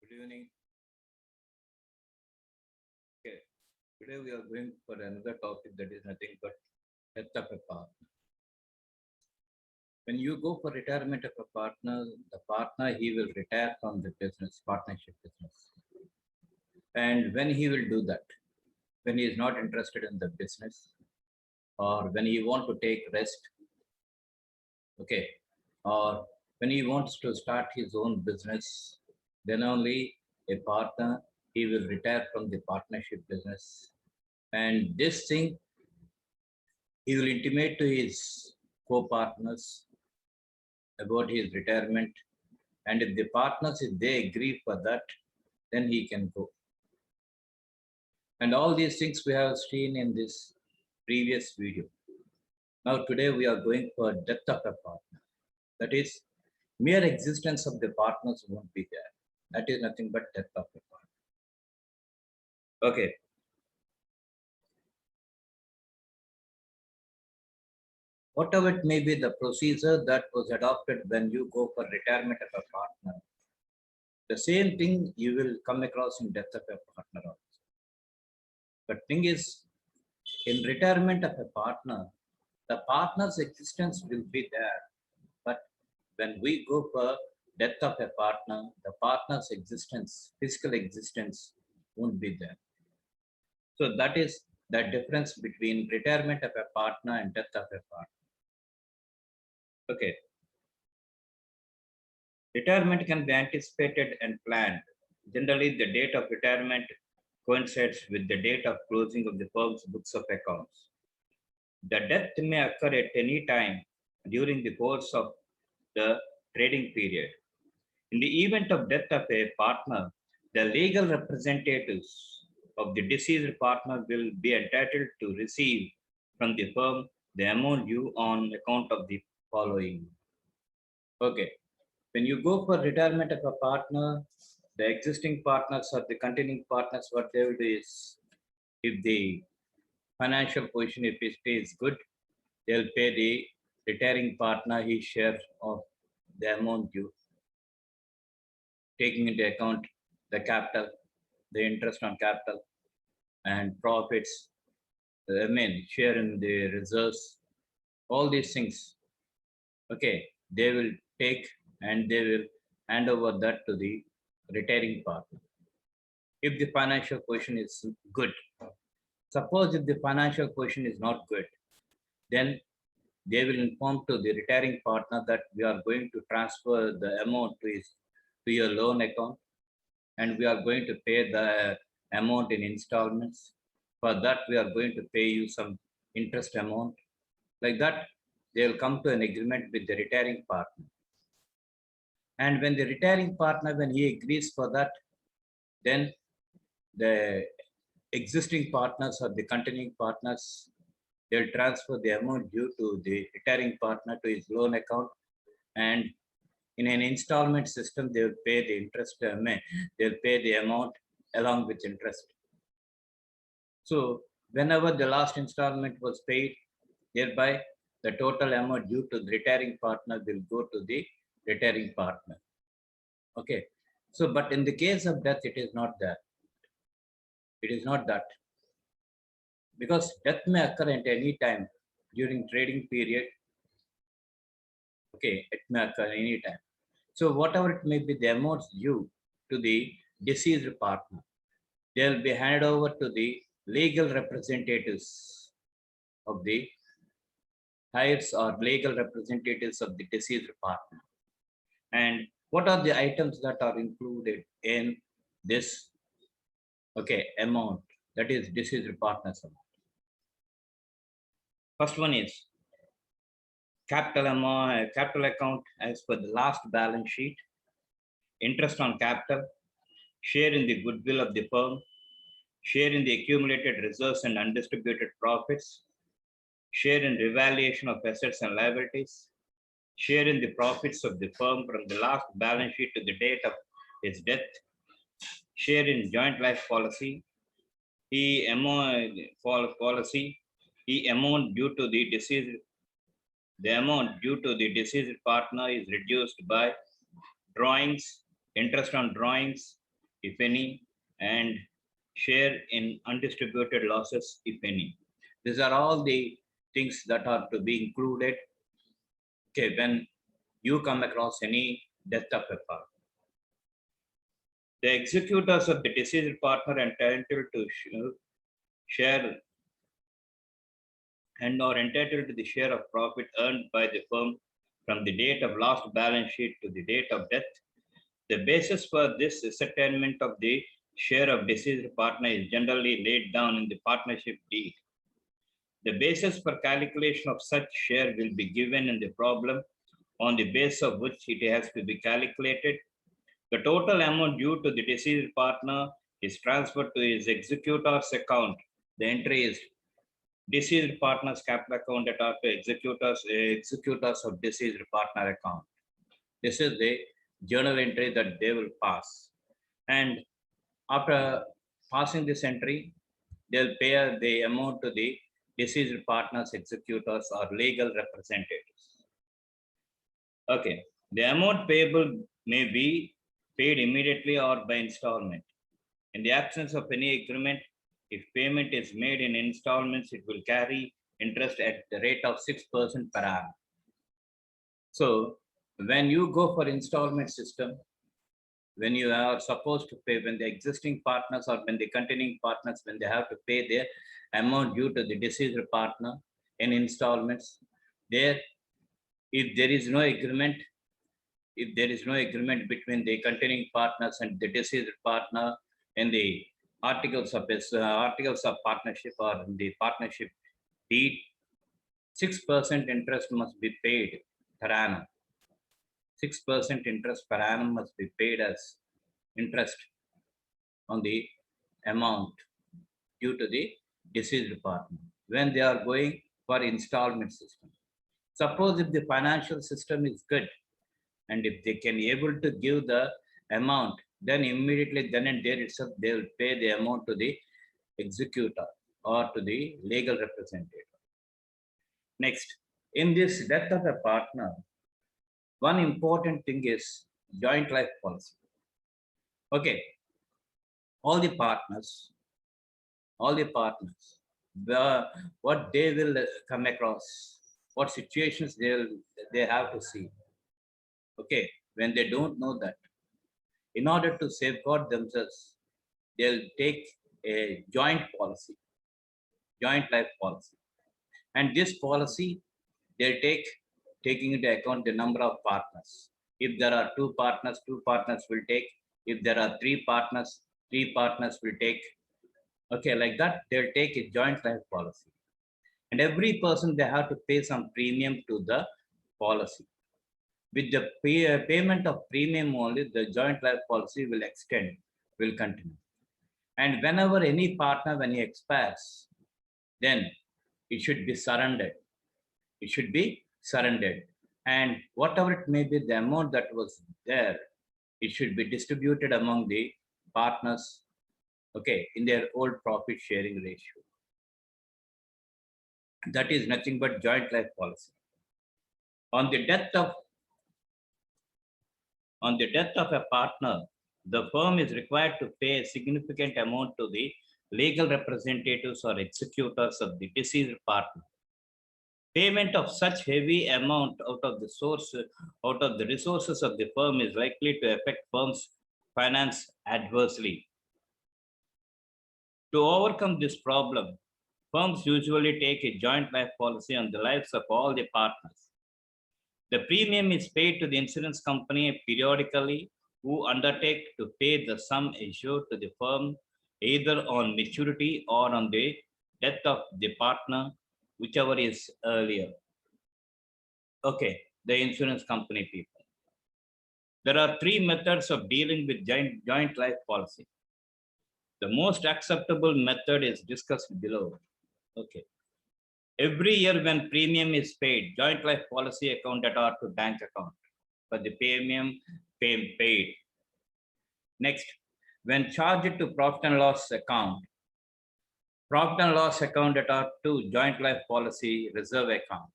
Good evening. Okay. Today we are going for another topic that is nothing but death of a partner. When you go for retirement of a partner, the partner he will retire from the business, partnership business. And when he will do that, when he is not interested in the business or when he want to take rest, okay, or when he wants to start his own business, then only a partner he will retire from the partnership business. And this thing he will intimate to his co-partners about his retirement. And if the partners, if they agree for that, then he can go. And all these things we have seen in this previous video. Now today we are going for death of a partner. That is, mere existence of the partners won't be there. That is nothing but death of a partner. Okay. Whatever it may be the procedure that was adopted when you go for retirement of a partner, the same thing you will come across in death of a partner also. But thing is, in retirement of a partner, the partner's existence will be there. But when we go for death of a partner, the partner's existence, physical existence, won't be there. So that is the difference between retirement of a partner and death of a partner. Okay. Retirement can be anticipated and planned. Generally, the date of retirement coincides with the date of closing of the firm's books of accounts. The death may occur at any time during the course of the trading period. In the event of death of a partner, the legal representatives of the deceased partner will be entitled to receive from the firm the amount due on account of the following. Okay. When you go for retirement of a partner, the existing partners or the continuing partners, what they will do is, if the financial position, if it is good, they'll pay the retiring partner his share of the amount due, taking into account the capital, the interest on capital, and profits, share in the reserves, all these things. Okay, they will take and they will hand over that to the retiring partner. If the financial position is good, suppose if the financial position is not good, then they will inform to the retiring partner that we are going to transfer the amount to your loan account and we are going to pay the amount in installments. For that, we are going to pay you some interest amount. Like that, they will come to an agreement with the retiring partner. And when the retiring partner, when he agrees for that, then the existing partners or the continuing partners, they'll transfer the amount due to the retiring partner to his loan account. And in an installment system, they will pay the interest, they'll pay the amount along with interest. So whenever the last installment was paid, thereby the total amount due to the retiring partner will go to the retiring partner. Okay. So, but in the case of death, it is not that. It is not that. Because death may occur at any time during trading period. Okay, it may occur any time. So whatever it may be, the amounts due to the deceased partner, they'll be handed over to the legal representatives of the heirs or legal representatives of the deceased partner. And what are the items that are included in this amount, that is deceased partner's amount? First one is capital amount, capital account as per the last balance sheet, interest on capital, share in the goodwill of the firm, share in the accumulated reserves and undistributed profits, share in revaluation of assets and liabilities, share in the profits of the firm from the last balance sheet to the date of his death, share in joint life policy, amount due to the deceased. The amount due to the deceased partner is reduced by drawings, interest on drawings, if any, and share in undistributed losses, if any. These are all the things that are to be included, okay, when you come across any death of a partner. The executors of the deceased partner entitled to share and are entitled to the share of profit earned by the firm from the date of last balance sheet to the date of death. The basis for this ascertainment of the share of deceased partner is generally laid down in the partnership deed. The basis for calculation of such share will be given in the problem on the basis of which it has to be calculated. The total amount due to the deceased partner is transferred to his executor's account. The entry is deceased partner's capital account at to executors of deceased partner account. This is the journal entry that they will pass. And after passing this entry, they'll pay the amount to the deceased partners, executors, or legal representatives. Okay, the amount payable may be paid immediately or by installment. In the absence of any agreement, if payment is made in installments, it will carry interest at the rate of 6% per annum. So when you go for installment system, when you are supposed to pay, when the existing partners or when the continuing partners, when they have to pay their amount due to the deceased partner in installments, there, if there is no agreement, between the continuing partners and the deceased partner in the articles of partnership or in the partnership deed, 6% interest must be paid per annum. 6% interest per annum must be paid as interest on the amount due to the deceased partner when they are going for installment system. Suppose if the financial system is good and if they can able to give the amount, then immediately then and there itself they will pay the amount to the executor or to the legal representative. Next, in this death of a partner, one important thing is joint life policy. Okay, all the partners, what they will come across, what situations they have to see. Okay, when they don't know that, in order to safeguard themselves, they'll take a joint policy, joint life policy. And this policy, they'll taking into account the number of partners. If there are two partners will take. If there are three partners will take. Okay, like that, they'll take a joint life policy. And every person, they have to pay some premium to the policy. With the payment of premium only, the joint life policy will continue. And whenever any partner, when he expires, then it should be surrendered. It should be surrendered. And whatever it may be, the amount that was there, it should be distributed among the partners, okay, in their old profit sharing ratio. That is nothing but joint life policy. On the death of a partner, the firm is required to pay a significant amount to the legal representatives or executors of the deceased partner. Payment of such heavy amount out of the resources of the firm is likely to affect firm's finance adversely. To overcome this problem, firms usually take a joint life policy on the lives of all the partners. The premium is paid to the insurance company periodically, who undertake to pay the sum assured to the firm either on maturity or on the death of the partner, whichever is earlier. Okay, the insurance company people. There are three methods of dealing with joint life policy. The most acceptable method is discussed below. Okay. Every year when premium is paid, joint life policy account to bank account for the premium paid. Next, when charged to profit and loss account to joint life policy reserve account.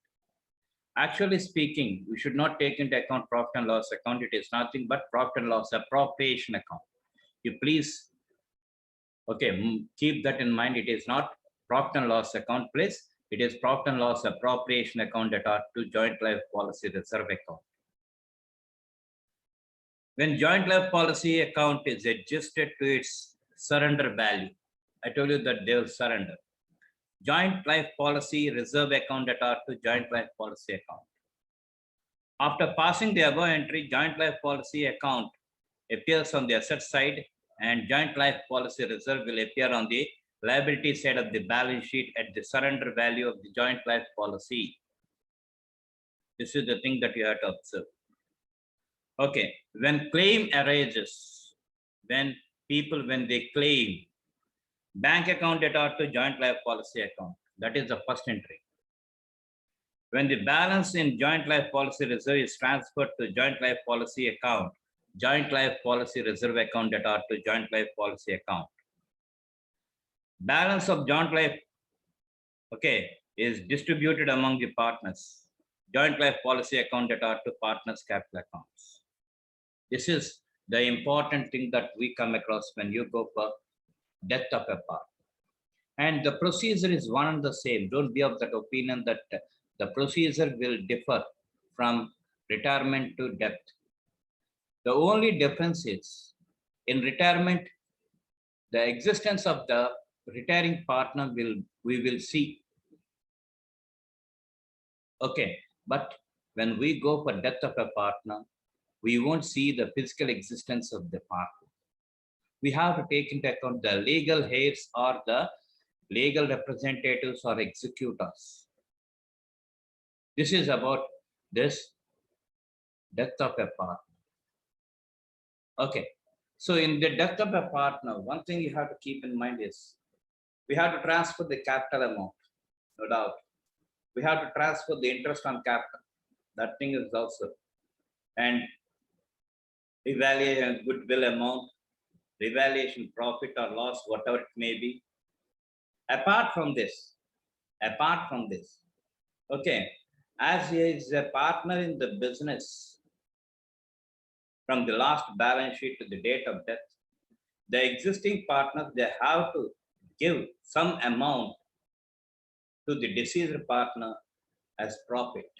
Actually speaking, we should not take into account profit and loss account. It is nothing but profit and loss appropriation account. You please, okay, keep that in mind. It is not profit and loss account, please. It is profit and loss appropriation account that are to joint life policy reserve account. When joint life policy account is adjusted to its surrender value, I told you that they will surrender. Joint life policy reserve account that are to joint life policy account. After passing the above entry, joint life policy account appears on the asset side and joint life policy reserve will appear on the liability side of the balance sheet at the surrender value of the joint life policy. This is the thing that you have to observe. Okay, when claim arises, when they claim, bank account that are to joint life policy account, that is the first entry. When the balance in joint life policy reserve is transferred to joint life policy account, joint life policy reserve account that are to joint life policy account. Balance of joint life, okay, is distributed among the partners. Joint life policy account that are to partners' capital accounts. This is the important thing that we come across when you go for death of a partner. And the procedure is one and the same. Don't be of that opinion that the procedure will differ from retirement to death. The only difference is in retirement, the existence of the retiring partner we will see. Okay, but when we go for death of a partner, we won't see the physical existence of the partner. We have to take into account the legal heirs or the legal representatives or executors. This is about this death of a partner. Okay, so in the death of a partner, one thing you have to keep in mind is we have to transfer the capital amount, no doubt. We have to transfer the interest on capital. That thing is also. And revaluation goodwill amount, revaluation profit or loss, whatever it may be. Apart from this, okay, as he is a partner in the business from the last balance sheet to the date of death, the existing partners, they have to give some amount to the deceased partner as profit.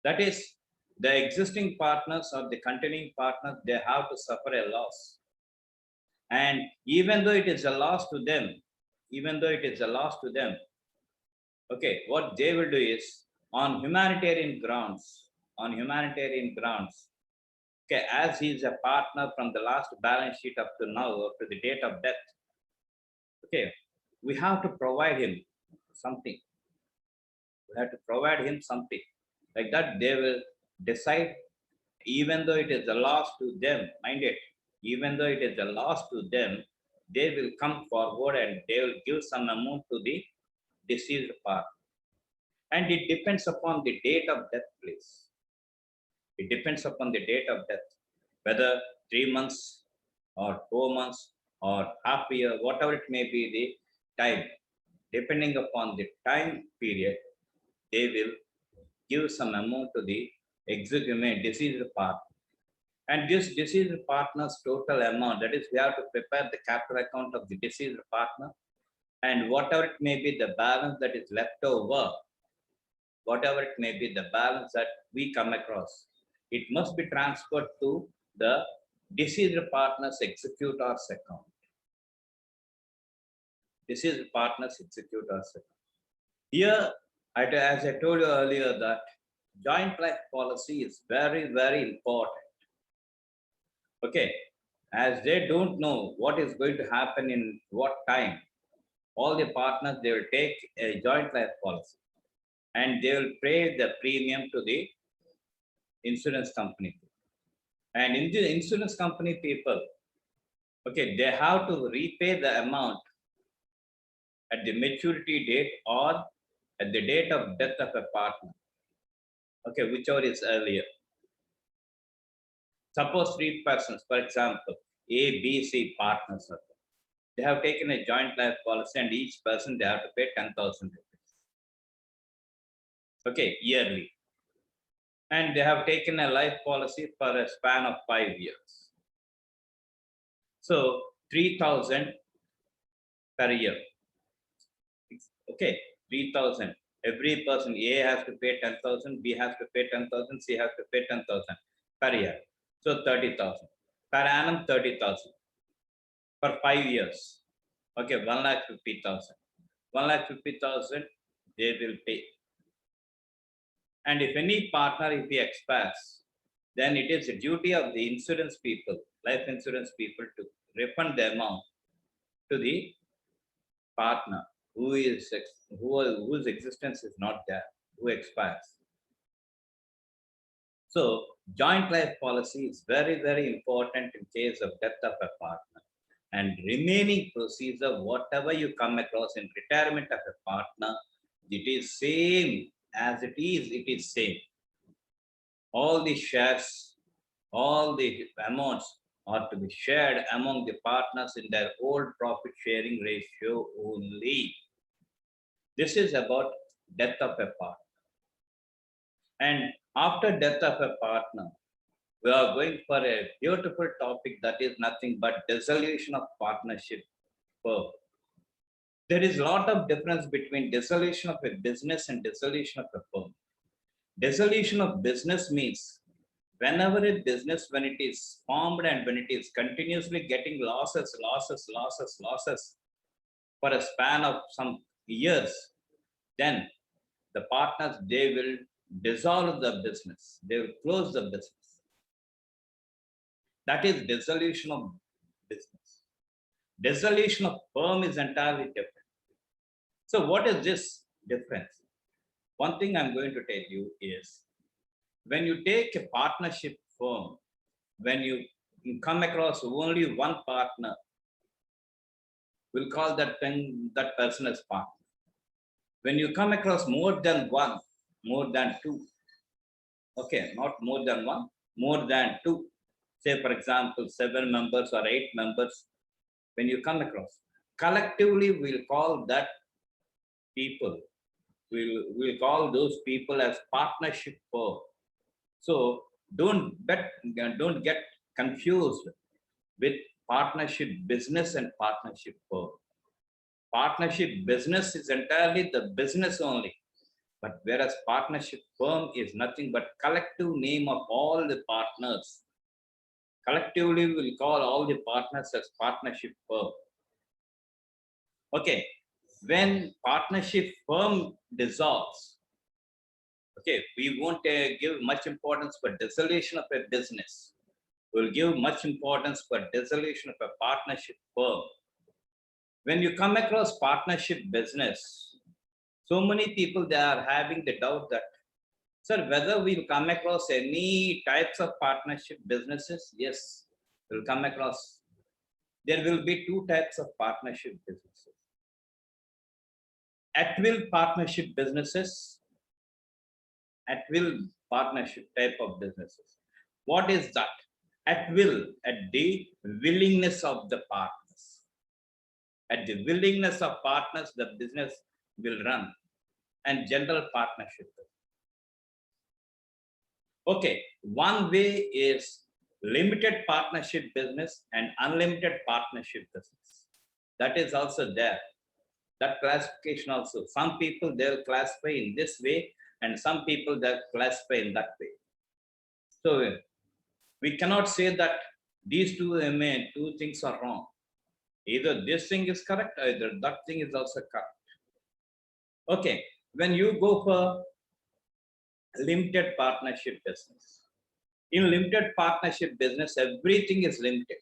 That is, the existing partners or the continuing partners, they have to suffer a loss. And even though it is a loss to them, okay, what they will do is on humanitarian grounds, okay, as he is a partner from the last balance sheet up to now, up to the date of death, okay, we have to provide him something. Like that, they will decide, even though it is a loss to them, mind it, even though it is a loss to them, they will come forward and they will give some amount to the deceased partner. And it depends upon the date of death, please. It depends upon the date of death, whether 3 months or 4 months or half a year, whatever it may be the time. Depending upon the time period, they will give some amount to the deceased partner. And this deceased partner's total amount, that is, we have to prepare the capital account of the deceased partner, and whatever it may be the balance that is left over, whatever it may be the balance that we come across, it must be transferred to the deceased partner's executor's account. Deceased partner's executor's account. Here, as I told you earlier, that joint life policy is very, very important. Okay, as they don't know what is going to happen in what time, all the partners, they will take a joint life policy and they will pay the premium to the insurance company. And in the insurance company people, okay, they have to repay the amount at the maturity date or at the date of death of a partner. Okay, whichever is earlier. Suppose 3 persons, for example, A, B, C partners, they have taken a joint life policy and each person they have to pay 10,000 rupees. Okay, yearly. And they have taken a life policy for a span of 5 years. So 3,000 per year. Okay, 3,000. Every person, A has to pay 10,000, B has to pay 10,000, C has to pay 10,000 per year. So 30,000. Per annum, 30,000. For 5 years. Okay, 1,50,000. 1,50,000 they will pay. And if any partner, if he expires, then it is the duty of the insurance people, life insurance people, to refund the amount to the partner whose existence is not there, who expires. So joint life policy is very, very important in case of death of a partner. And remaining procedure, whatever you come across in retirement of a partner, it is same as it is same. All the shares, all the amounts are to be shared among the partners in their old profit sharing ratio only. This is about death of a partner. And after death of a partner, we are going for a beautiful topic that is nothing but dissolution of partnership. There is a lot of difference between dissolution of a business and dissolution of a firm. Dissolution of business means whenever a business, when it is formed and when it is continuously getting losses for a span of some years, then the partners, they will dissolve the business. They will close the business. That is dissolution of business. Dissolution of firm is entirely different. So what is this difference? One thing I'm going to tell you is, when you take a partnership firm, when you come across only one partner, we'll call that person as partner. When you come across more than one, more than two, okay, not more than one, more than two, say for example 7 members or 8 members, when you come across, collectively we'll call that people, we'll call those people as partnership firm. So don't get confused with partnership business and partnership firm. Partnership business is entirely the business only, but whereas partnership firm is nothing but collective name of all the partners. Collectively, we will call all the partners as partnership firm. Okay, when partnership firm dissolves, okay, we won't give much importance for dissolution of a business. We'll give much importance for dissolution of a partnership firm. When you come across partnership business, so many people, they are having the doubt that, sir, whether we'll come across any types of partnership businesses. Yes, we'll come across. There will be 2 types of partnership businesses. At will partnership businesses, at will partnership type of businesses. What is that? At will, at the willingness of the partners. At the willingness of partners, the business will run. And general partnership. Okay, one way is limited partnership business and unlimited partnership business. That is also there. That classification also. Some people, they'll classify in this way, and some people, they'll classify in that way. So we cannot say that these two things are wrong. Either this thing is correct, either that thing is also correct. Okay, when you go for limited partnership business, in limited partnership business, everything is limited.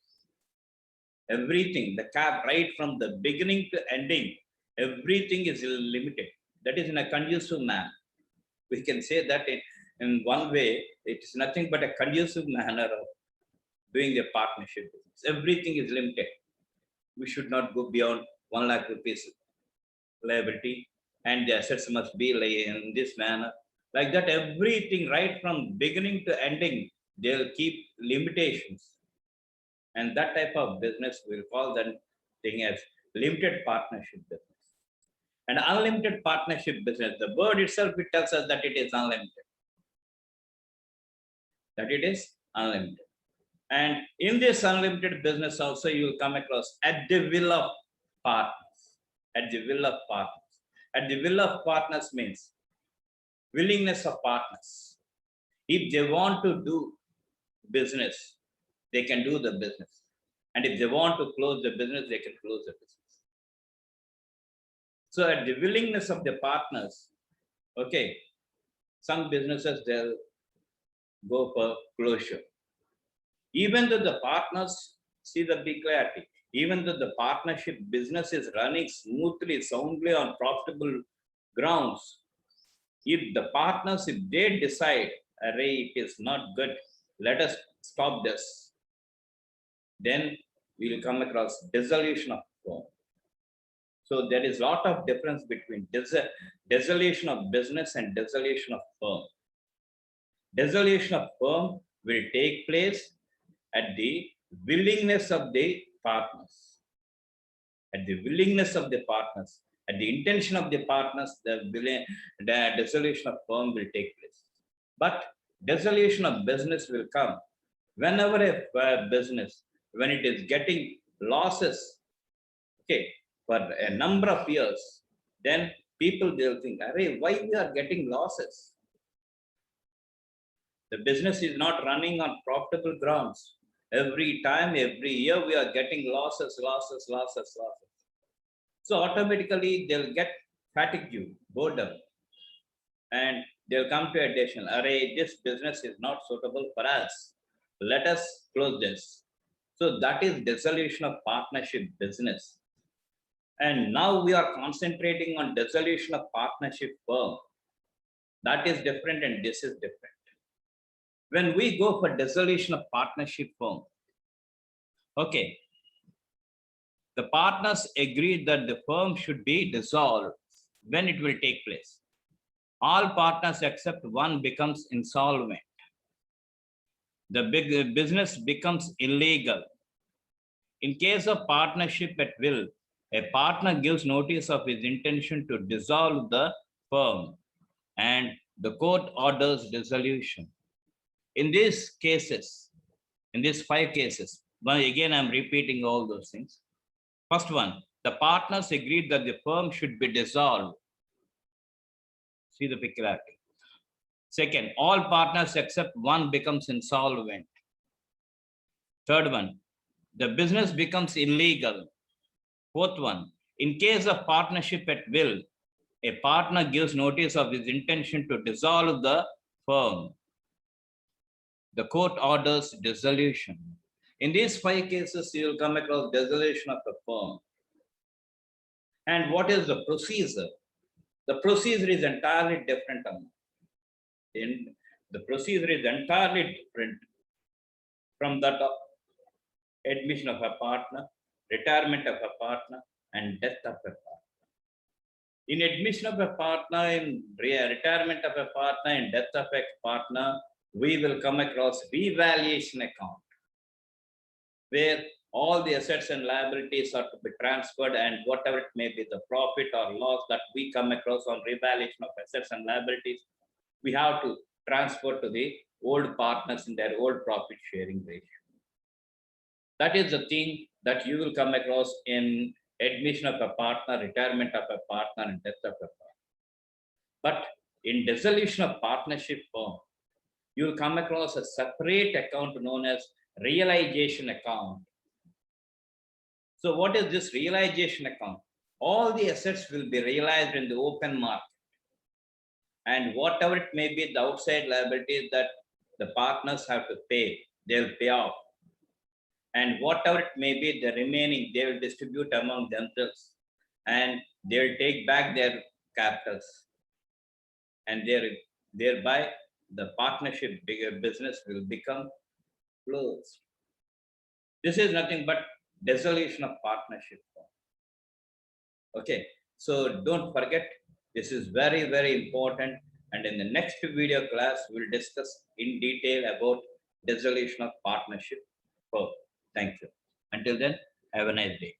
Everything, the cap right from the beginning to ending, everything is limited. That is in a conducive manner. We can say that in one way, it is nothing but a conducive manner of doing a partnership business. Everything is limited. We should not go beyond 1 lakh rupees liability, and the assets must be in this manner. Like that, everything right from beginning to ending, they'll keep limitations. And that type of business, we'll call that thing as limited partnership business. And unlimited partnership business, the word itself, it tells us that it is unlimited. That it is unlimited. And in this unlimited business also, you will come across at the will of partners. At the will of partners. At the will of partners means willingness of partners. If they want to do business, they can do the business. And if they want to close the business, they can close the business. So at the willingness of the partners, okay, some businesses, they'll go for closure. Even though the partners see the big clarity, even though the partnership business is running smoothly, soundly on profitable grounds, if the partners, if they decide, array, it is not good, let us stop this, then we will come across dissolution of firm. So there is a lot of difference between dissolution of business and dissolution of firm. Dissolution of firm will take place at the willingness of the partners. At the willingness of the partners, at the intention of the partners, the dissolution of firm will take place. But dissolution of business will come whenever a business, when it is getting losses, okay, for a number of years, then people, they'll think, array, why we are getting losses? The business is not running on profitable grounds. Every time, every year, we are getting losses. So automatically they'll get fatigue, boredom, and they'll come to a decision, array, this business is not suitable for us. Let us close this. So that is dissolution of partnership business. And now we are concentrating on dissolution of partnership firm. That is different and this is different. When we go for dissolution of partnership firm, okay, the partners agreed that the firm should be dissolved when it will take place. All partners except one becomes insolvent. The big business becomes illegal. In case of partnership at will, a partner gives notice of his intention to dissolve the firm and the court orders dissolution. In these cases, in these 5 cases, well, again, I'm repeating all those things. First one, the partners agreed that the firm should be dissolved. See the peculiarity. Second, all partners except one becomes insolvent. Third one, the business becomes illegal. Fourth one, in case of partnership at will, a partner gives notice of his intention to dissolve the firm. The court orders dissolution. In these 5 cases, you will come across dissolution of the firm. And what is the procedure? The procedure is entirely different. The procedure is entirely different from that of admission of a partner, retirement of a partner, and death of a partner. In admission of a partner, in retirement of a partner, in death of a partner, we will come across revaluation account, where all the assets and liabilities are to be transferred, and whatever it may be, the profit or loss that we come across on revaluation of assets and liabilities, we have to transfer to the old partners in their old profit sharing ratio. That is the thing that you will come across in admission of a partner, retirement of a partner, and death of a partner. But in dissolution of partnership firm, you will come across a separate account known as realization account. So what is this realization account? All the assets will be realized in the open market. And whatever it may be, the outside liabilities that the partners have to pay, they'll pay off. And whatever it may be, the remaining, they will distribute among themselves. And they'll take back their capitals. And thereby, the partnership bigger business will become closed. This is nothing but dissolution of partnership. Okay, so don't forget, this is very, very important. And in the next video class, we'll discuss in detail about dissolution of partnership. Thank you. Until then, have a nice day.